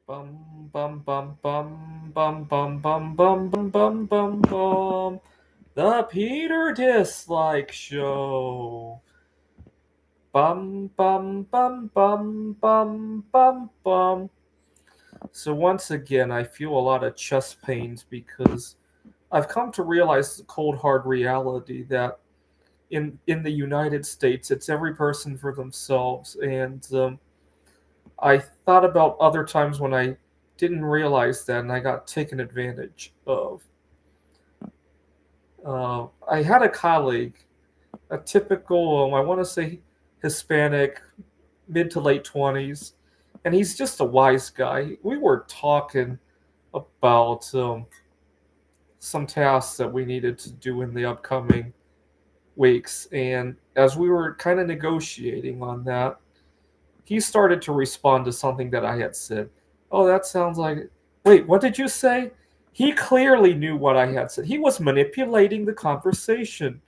Bum bum bum bum bum bum bum bum bum bum bum bum. The Peter Dislike Show. Bum bum bum bum bum bum bum. So once again, I feel a lot of chest pains because I've come to realize the cold hard reality that in the United States, it's every person for themselves, and I thought about other times when I didn't realize that and I got taken advantage of. I had a colleague, a typical, I want to say Hispanic, mid to late 20s, and he's just a wise guy. We were talking about some tasks that we needed to do in the upcoming weeks, and as we were kind of negotiating on that, he started to respond to something that I had said. Oh, that sounds like. Wait, what did you say? He clearly knew what I had said. He was manipulating the conversation.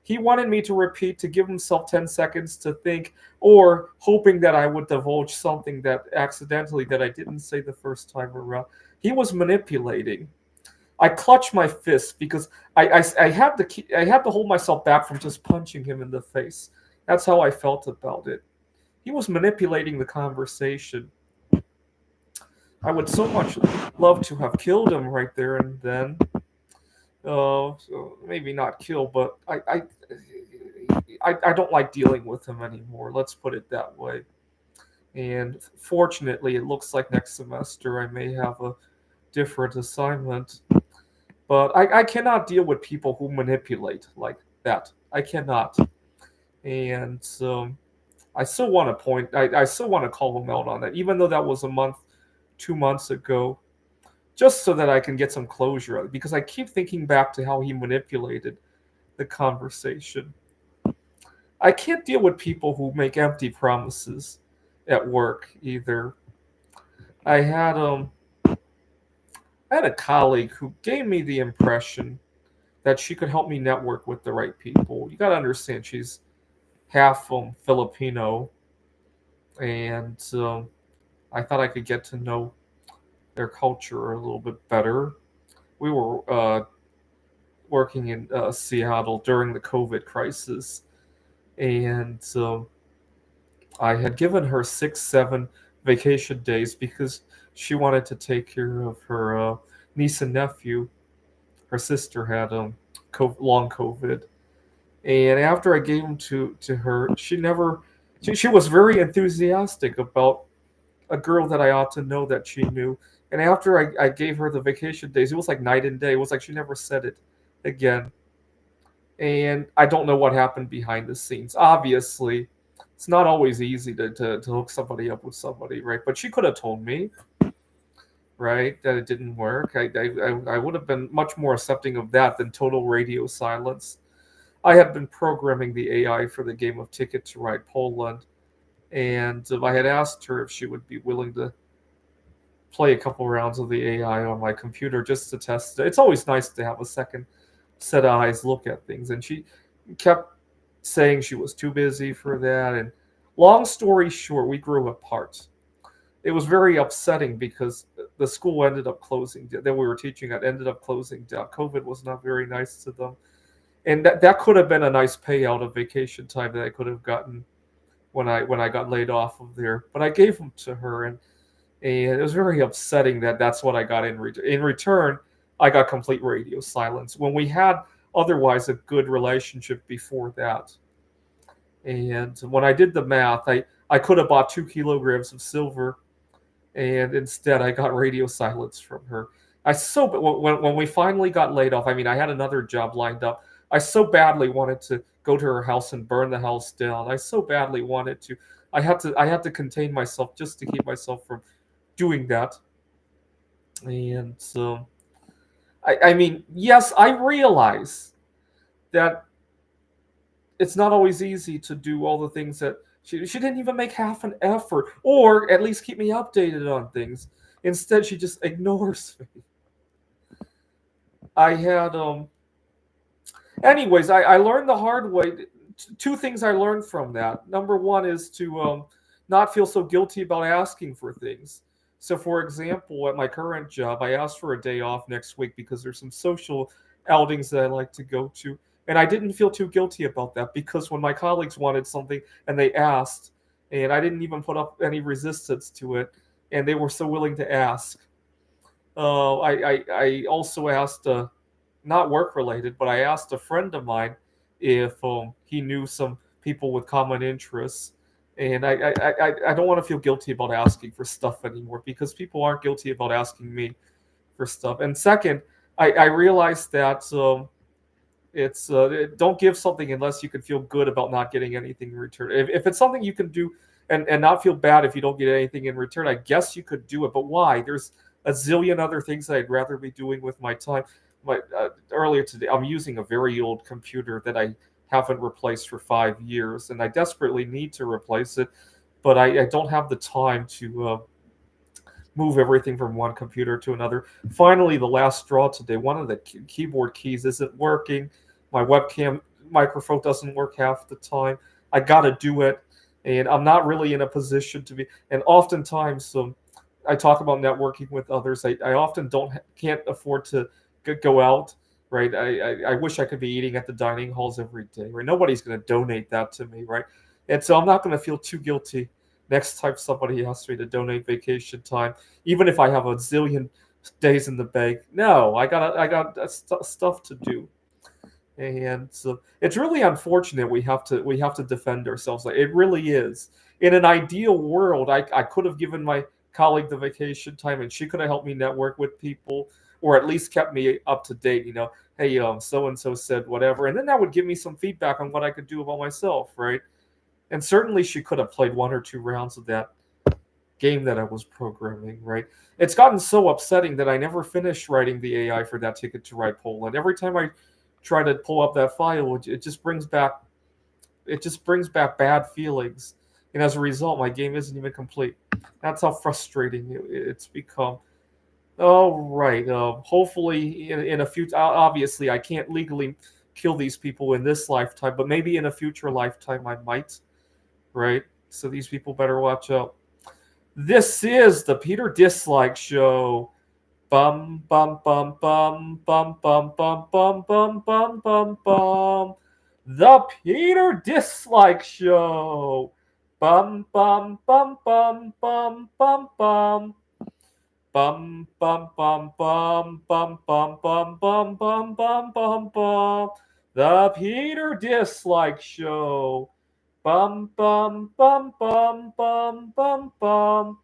He wanted me to repeat to give himself 10 seconds to think, or hoping that I would divulge something that accidentally that I didn't say the first time around. He was manipulating. I clutched my fist because I had to hold myself back from just punching him in the face. That's how I felt about it. He was manipulating the conversation. I would so much love to have killed him right there and then. So maybe not kill, but I don't like dealing with him anymore. Let's put it that way. And fortunately, it looks like next semester I may have a different assignment. But I cannot deal with people who manipulate like that. I cannot. And I still want to I still want to call him out on that, even though that was a month, 2 months ago, just so that I can get some closure. Because I keep thinking back to how he manipulated the conversation. I can't deal with people who make empty promises at work either. I had I had a colleague who gave me the impression that she could help me network with the right people. You got to understand, she's half Filipino, and I thought I could get to know their culture a little bit better. We were working in Seattle during the COVID crisis, and I had given her 6, 7 vacation days because she wanted to take care of her niece and nephew. Her sister had long COVID, and after I gave them to her, she never. She was very enthusiastic about a girl that I ought to know that she knew. And after I gave her the vacation days, it was like night and day. It was like she never said it again. And I don't know what happened behind the scenes. Obviously, it's not always easy to hook somebody up with somebody, right? But she could have told me, right, that it didn't work. I would have been much more accepting of that than total radio silence. I had been programming the AI for the game of Ticket to Ride Poland, and I had asked her if she would be willing to play a couple rounds of the AI on my computer just to test it. It's always nice to have a second set of eyes look at things. And she kept saying she was too busy for that. And long story short, we grew apart. It was very upsetting because the school ended up closing that we were teaching at ended up closing down. COVID was not very nice to them. And that could have been a nice payout of vacation time that I could have gotten when I got laid off of there. But I gave them to her, and it was very upsetting that that's what I got in return. In return, I got complete radio silence when we had otherwise a good relationship before that. And when I did the math, I could have bought 2 kilograms of silver, and instead I got radio silence from her. I so when we finally got laid off, I mean, I had another job lined up. I so badly wanted to go to her house and burn the house down. I so badly wanted to. I had to contain myself just to keep myself from doing that. And so, I mean, yes, I realize that it's not always easy to do all the things that she didn't even make half an effort, or at least keep me updated on things. Instead, she just ignores me. I had Anyways, I learned the hard way. Two things I learned from that. Number one is to not feel so guilty about asking for things. So, for example, at my current job, I asked for a day off next week because there's some social outings that I like to go to. And I didn't feel too guilty about that because when my colleagues wanted something and they asked, and I didn't even put up any resistance to it, and they were so willing to ask. I also asked, not work related, but I asked a friend of mine if he knew some people with common interests. And I don't want to feel guilty about asking for stuff anymore because people aren't guilty about asking me for stuff. And second, I realized that don't give something unless you can feel good about not getting anything in return. If it's something you can do and not feel bad if you don't get anything in return, I guess you could do it. But why? There's a zillion other things that I'd rather be doing with my time. Earlier today, I'm using a very old computer that I haven't replaced for 5 years, and I desperately need to replace it, but I don't have the time to move everything from one computer to another. Finally, the last straw today, one of the keyboard keys isn't working. My webcam microphone doesn't work half the time. I got to do it, and I'm not really in a position to be. And oftentimes, I talk about networking with others. I often can't afford to go out. Right, I wish I could be eating at the dining halls every day. Right, nobody's going to donate that to me. Right, and so I'm not going to feel too guilty next time somebody asks me to donate vacation time, even if I have a zillion days in the bank. No, I got stuff to do, and so it's really unfortunate we have to defend ourselves. Like it really is. In an ideal world, I could have given my colleague the vacation time, and she could have helped me network with people, or at least kept me up to date. Hey, so and so said whatever, and then that would give me some feedback on what I could do about myself, right? And certainly she could have played one or two rounds of that game that I was programming, right? It's gotten so upsetting that I never finished writing the AI for that ticket to ride Poland. Every time I try to pull up that file, it just brings back bad feelings. And as a result, my game isn't even complete. That's how frustrating it's become. All right. Hopefully, in a future, obviously, I can't legally kill these people in this lifetime, but maybe in a future lifetime I might, right? So these people better watch out. This is the Peter Dislike Show. Bum bum bum bum bum bum bum bum bum bum bum bum. The Peter Dislike Show. Bum bum bum bum bum bum bum. Bum bum bum bum bum bum bum bum bum bum bum bum. The Peter Dislike Show. Bum bum bum bum bum bum bum.